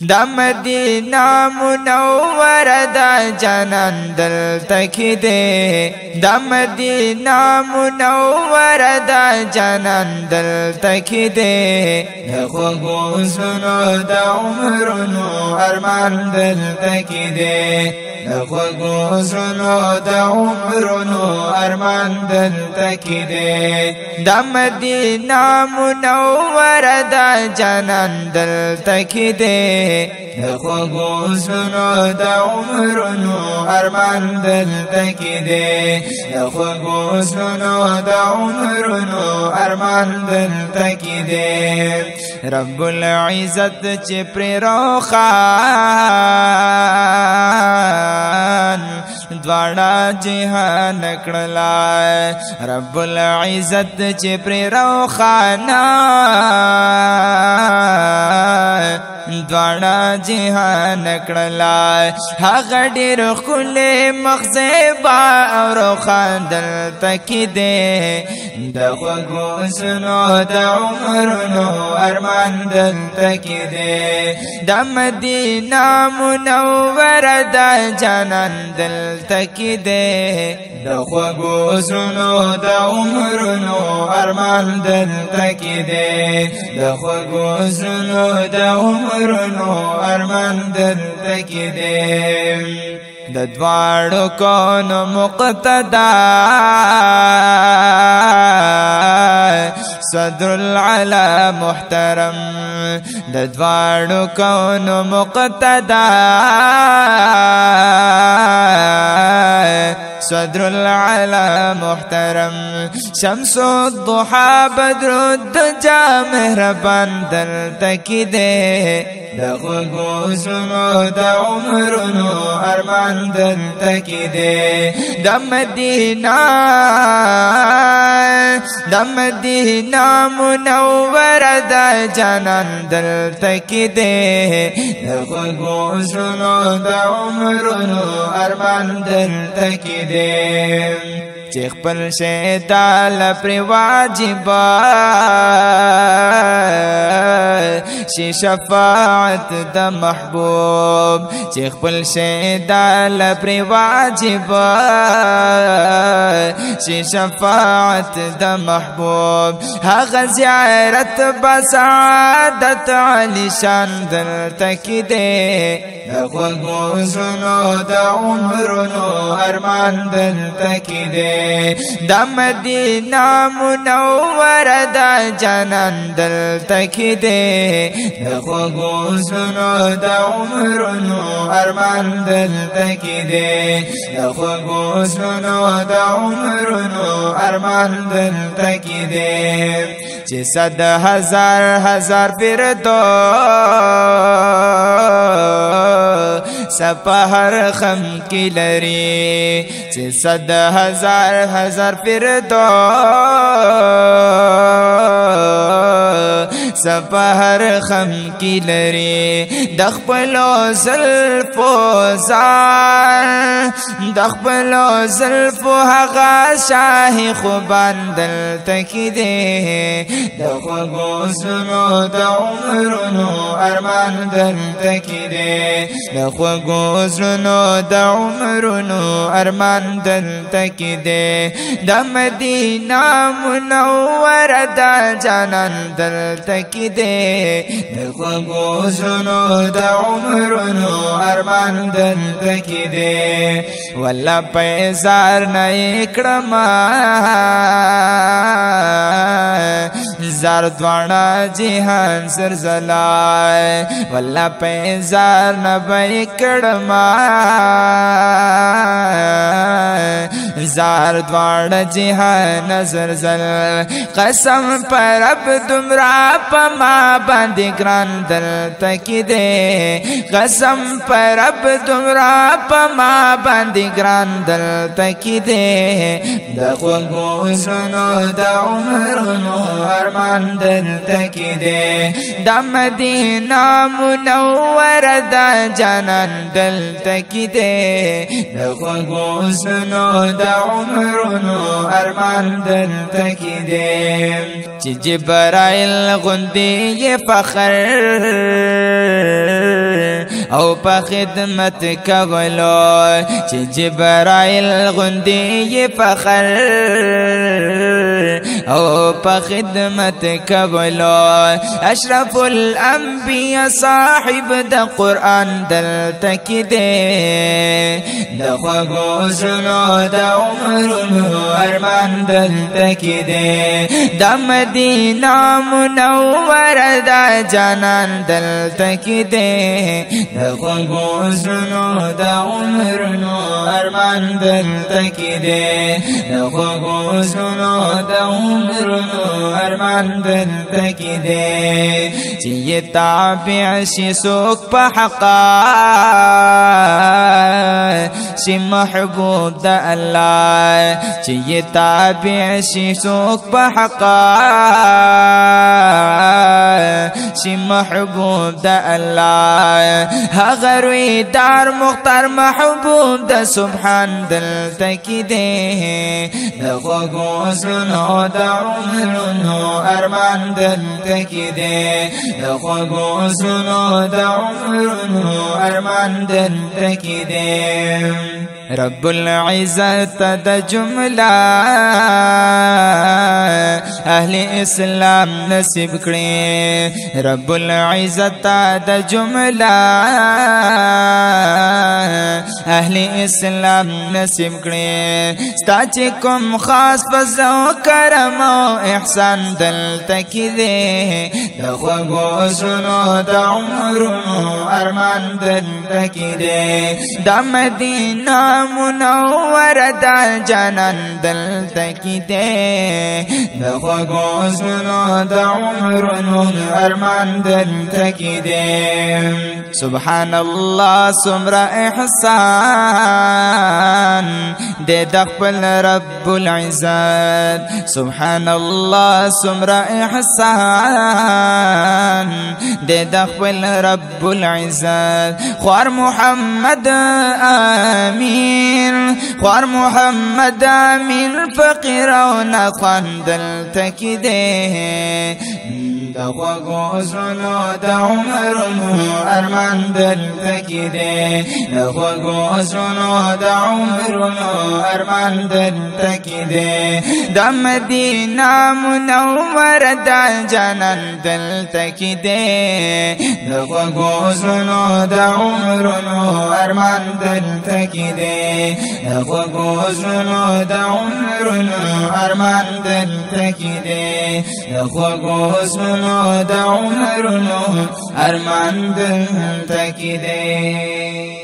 دا مدینہ منور دا جانان دلته کې دی دا مدینہ منور دا جانان دلته کې دی د خوږو زړونو د عمرونو ارمان دلته کې دی د خوږو زړونو د عمرونو ارمان دلته کې دی دا مدینہ منور دا جانان دلته کې دی د خوږو زړونو د عمرونو ارمان دلته کې دی د خوږو زړونو د عمرونو ارمان دلته کې دی رب العزت چې پر روخان دواړه جهان کړلا رب العزت چې پر روخان دواړه جهان کړلا هغه ډېر ښکلی مخزیبا او روښان دلته کې دی د خوږو زړونو د عمرونو ارمان دلته کې دی دا مدینہ منور دا جانان دلته کې دی د خوږو زړونو د عمرونو ارمان دلته کې دی د خوږو زړونو د عمرونو ارمان دلته کې دی د دواړو کونو مقتدا صدر العلا محترم د دواړو کونو مقتدا صدر العلا محترم شمس الضحى بدر الدجى مهربان دلته کې دی د خوږو زړونو د عمرونو ارمان دلته کې دی د مدینہ منور دا جانان دلته کې دی د خوږو زړونو د عمرونو ارمان دلته کې دی چې خپل شیطان پر واجب شي شفاعت د محبوب چې خپل شیطان پر واجب شي شفاعت د محبوب هغه زیارت بسعادت علی شان دلته کې دی د خوږو زړونو د عمرونو ارمان دلته کې دی دا مدینہ منور دا جانان دلته کې دی د خوږو زړونو د عمرونو ارمان دلته کې دی د خوږو زړونو د عمرونو ارمان دلته کې دی چې 100,000 فردوس سپهر خم کی لري چې 100,000 فردوس سپهر خم کی لري د خپل زلفو زار د خپل زلفو هغه شاهي خوبان دلته کې دی د خوږو زړونو د عمرونو ارمان دلته کې دی د خوږو زړونو د عمرونو ارمان دلته کې دی د مدینہ منور دا جانان دلته کې دی د خوږو زړونو د عمرونو ارمان دلته کې دی والله پیزار نه کړم زار دوانا جهان زرزلای والله پیزار نه کړما زار دواړه جهان زلزل قسم پر رب دمرا پما باندې ګران دلته کې دی قسم پر رب دمرا پما باندې ګران دلته کې دی د خوږو زړونو د عمرونو ارمان دلته کې دی د مدینہ منور دا جانان دلته کې دی د خوږو زړونو د عمرونو ارمان دلته کې دی چې جبرائیل غوندې فخر او په خدمت کولو چې جبرائیل غوندې فخر او په خدمت کولو اشرف الانبیاء صاحب د قرآن دلته کې دی د خوږو زړونو د عمرونو ارمان دلته کې دی د مدینه منوره د جانان دلته کې دی د خوږو زړونو د عمرونو ارمان دلته کې دی د خوږو زړونو د عمرونو ارمان دلته کې دی چې یې تابع شي څوک په حقا شي محبوب د الله چې یې تابع شي څوک په حقا شي محبوب د الله هغه روی دار مختار محبوب د سبحان دلته کې دی د خوږو زړونو د عمرونو ارمان دلته کې دی د خوږو زړونو د عمرونو ارمان دلته کې دی رب العزت د جمله اهل اسلام نصیب کړي رب العزت د جمله اهل اسلام نصیب کړي ستا چې کوم خاص فضل کرم او احسان دلته کې دی د خوږو زړونو د عمرونو ارمان دلته کې دی د مدینه منوره د جانان دلته کې دی د خوږو زړونو د عمرونو ارمان دلته کې دی سبحان الله څومره احسان دې د خپل رب العزت سبحان الله څومره احسان دې د خپل رب العزت خوار محمد امین خوار محمد امین فقیر او نخوان دلته کې دی د خوږو زړونو د عمرونو ارمان دلته کې دی د خوږو زړونو د عمرونو ارمان دلته کې دی د مدینه منوره د جانان دلته کې دی د خوږو زړونو د عمرونو ارمان دلته کې دی د خوږو زړونو د عمرونو ارمان دلته کې دی د خوږو زړونو د عمرونو ارمان دلته کې دی